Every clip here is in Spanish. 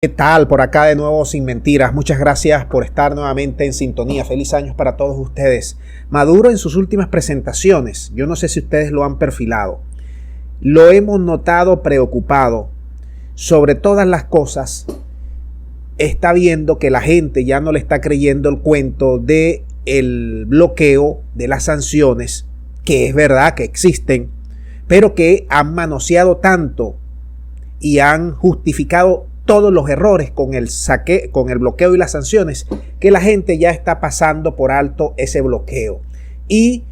¿Qué tal? Por acá de nuevo Sin Mentiras. Muchas gracias por estar nuevamente en sintonía. Feliz años para todos ustedes. Maduro en sus últimas presentaciones, yo no sé si ustedes lo han perfilado, lo hemos notado preocupado. Sobre todas las cosas, está viendo que la gente ya no le está creyendo el cuento de el bloqueo, de las sanciones, que es verdad que existen, pero que han manoseado tanto y han justificado todos los errores con el bloqueo y las sanciones, que la gente ya está pasando por alto ese bloqueo. Y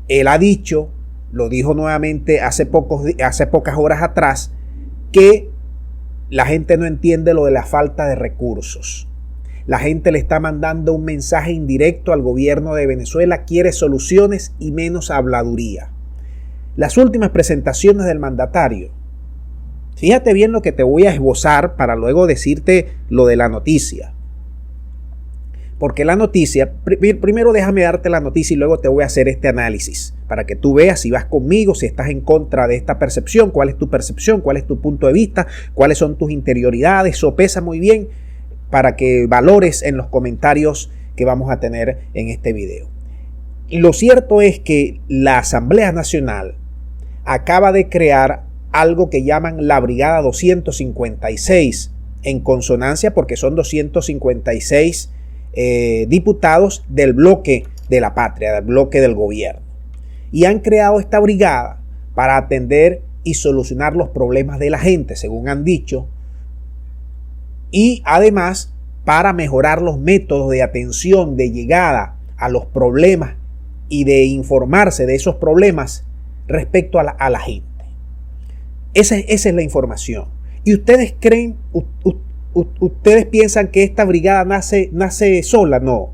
él ha dicho, lo dijo nuevamente hace pocas horas atrás, que la gente no entiende lo de la falta de recursos. La gente le está mandando un mensaje indirecto al gobierno de Venezuela, quiere soluciones y menos habladuría. Las últimas presentaciones del mandatario, fíjate bien lo que te voy a esbozar para luego decirte lo de la noticia. Porque la noticia, primero déjame darte la noticia y luego te voy a hacer este análisis para que tú veas si vas conmigo, si estás en contra de esta percepción, cuál es tu percepción, cuál es tu punto de vista, cuáles son tus interioridades, sopesa muy bien para que valores en los comentarios que vamos a tener en este video. Y lo cierto es que la Asamblea Nacional acaba de crear algo que llaman la Brigada 256, en consonancia porque son 256 diputados del bloque de la patria, del bloque del gobierno. Y han creado esta brigada para atender y solucionar los problemas de la gente, según han dicho, y además para mejorar los métodos de atención, de llegada a los problemas y de informarse de esos problemas respecto a la gente. Esa es la información. ¿Y ustedes creen, ustedes piensan que esta brigada nace sola? No.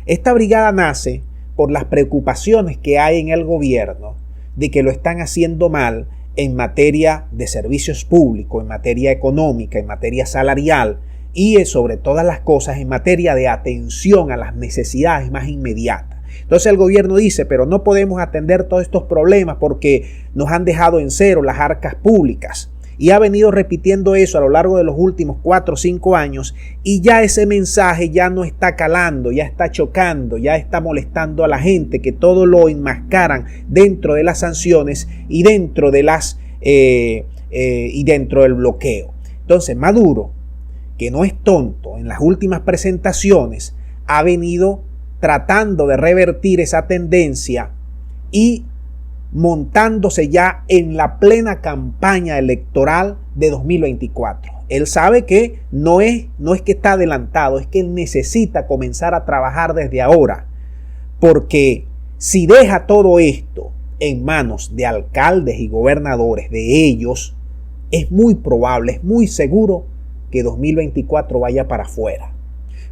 Esta brigada nace por las preocupaciones que hay en el gobierno de que lo están haciendo mal en materia de servicios públicos, en materia económica, en materia salarial y sobre todas las cosas en materia de atención a las necesidades más inmediatas. Entonces el gobierno dice, pero no podemos atender todos estos problemas porque nos han dejado en cero las arcas públicas. Y ha venido repitiendo eso a lo largo de los últimos 4 o 5 años y ya ese mensaje ya no está calando, ya está chocando, ya está molestando a la gente, que todo lo enmascaran dentro de las sanciones y dentro de dentro del bloqueo. Entonces Maduro, que no es tonto, en las últimas presentaciones ha venido tratando de revertir esa tendencia y montándose ya en la plena campaña electoral de 2024. Él sabe que no es que está adelantado, es que él necesita comenzar a trabajar desde ahora, porque si deja todo esto en manos de alcaldes y gobernadores de ellos, es muy probable, es muy seguro que 2024 vaya para afuera.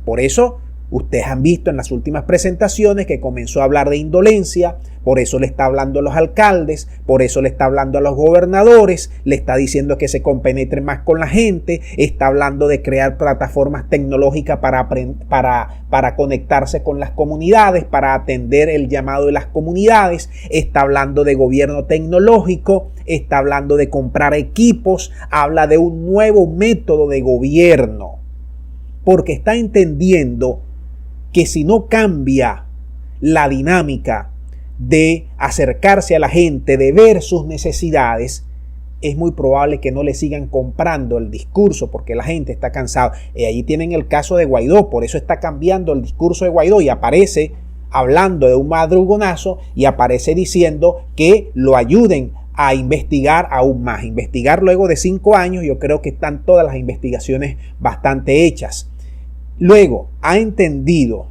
Por eso ustedes han visto en las últimas presentaciones que comenzó a hablar de indolencia, por eso le está hablando a los alcaldes, por eso le está hablando a los gobernadores, le está diciendo que se compenetren más con la gente, está hablando de crear plataformas tecnológicas para conectarse con las comunidades, para atender el llamado de las comunidades, está hablando de gobierno tecnológico, está hablando de comprar equipos, habla de un nuevo método de gobierno, porque está entendiendo que si no cambia la dinámica de acercarse a la gente, de ver sus necesidades, es muy probable que no le sigan comprando el discurso porque la gente está cansada. Ahí tienen el caso de Guaidó, por eso está cambiando el discurso de Guaidó y aparece hablando de un madrugonazo y aparece diciendo que lo ayuden a investigar aún más. Investigar luego de 5 años, yo creo que están todas las investigaciones bastante hechas. Luego ha entendido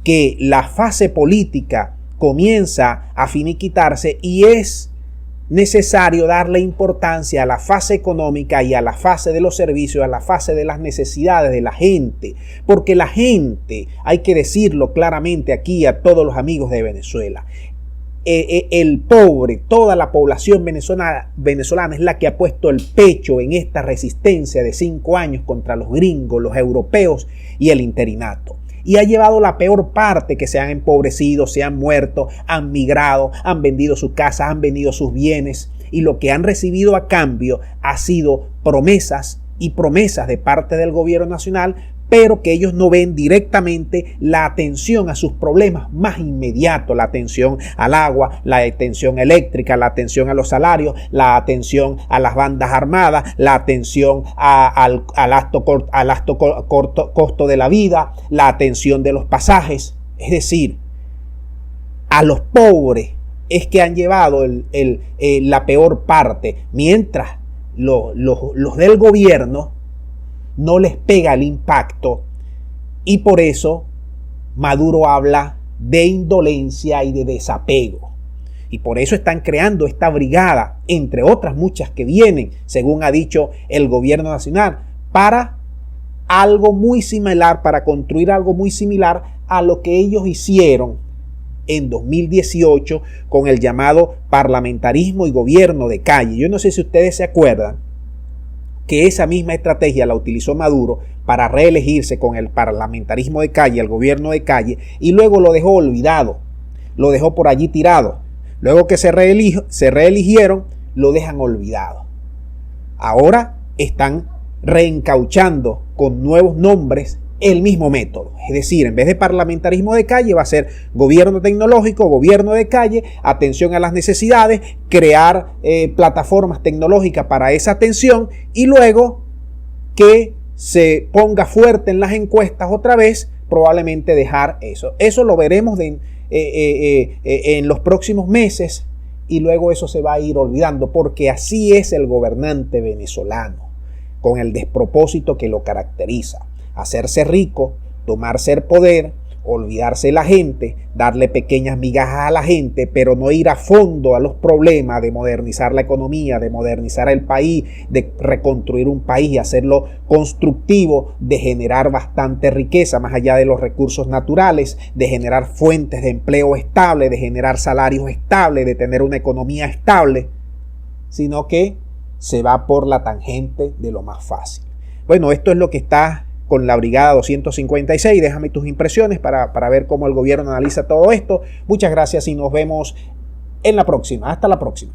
que la fase política comienza a finiquitarse y es necesario darle importancia a la fase económica y a la fase de los servicios, a la fase de las necesidades de la gente, porque la gente, hay que decirlo claramente aquí a todos los amigos de Venezuela, el pobre, toda la población venezolana es la que ha puesto el pecho en esta resistencia de 5 años contra los gringos, los europeos y el interinato. Y ha llevado la peor parte, que se han empobrecido, se han muerto, han migrado, han vendido sus casas, han vendido sus bienes. Y lo que han recibido a cambio ha sido promesas y promesas de parte del gobierno nacional, pero que ellos no ven directamente la atención a sus problemas más inmediatos, la atención al agua, la atención eléctrica, la atención a los salarios, la atención a las bandas armadas, la atención al alto costo de la vida, la atención de los pasajes. Es decir, a los pobres es que han llevado la peor parte, mientras los del gobierno no les pega el impacto, y por eso Maduro habla de indolencia y de desapego. Y por eso están creando esta brigada, entre otras muchas que vienen, según ha dicho el gobierno nacional, para algo muy similar, para construir algo muy similar a lo que ellos hicieron en 2018 con el llamado parlamentarismo y gobierno de calle. Yo no sé si ustedes se acuerdan que esa misma estrategia la utilizó Maduro para reelegirse con el parlamentarismo de calle, el gobierno de calle, y luego lo dejó olvidado, lo dejó por allí tirado. Luego que se reeligieron, lo dejan olvidado. Ahora están reencauchando con nuevos nombres el mismo método. Es decir, en vez de parlamentarismo de calle va a ser gobierno tecnológico, gobierno de calle, atención a las necesidades, crear plataformas tecnológicas para esa atención, y luego que se ponga fuerte en las encuestas otra vez, probablemente dejar eso. Eso lo veremos en los próximos meses, y luego eso se va a ir olvidando, porque así es el gobernante venezolano, con el despropósito que lo caracteriza. Hacerse rico, tomarse el poder, olvidarse de la gente, darle pequeñas migajas a la gente, pero no ir a fondo a los problemas de modernizar la economía, de modernizar el país, de reconstruir un país y hacerlo constructivo, de generar bastante riqueza más allá de los recursos naturales, de generar fuentes de empleo estable, de generar salarios estables, de tener una economía estable, sino que se va por la tangente de lo más fácil. Bueno, esto es lo que está con la Brigada 256. Déjame tus impresiones para ver cómo el gobierno analiza todo esto. Muchas gracias y nos vemos en la próxima. Hasta la próxima.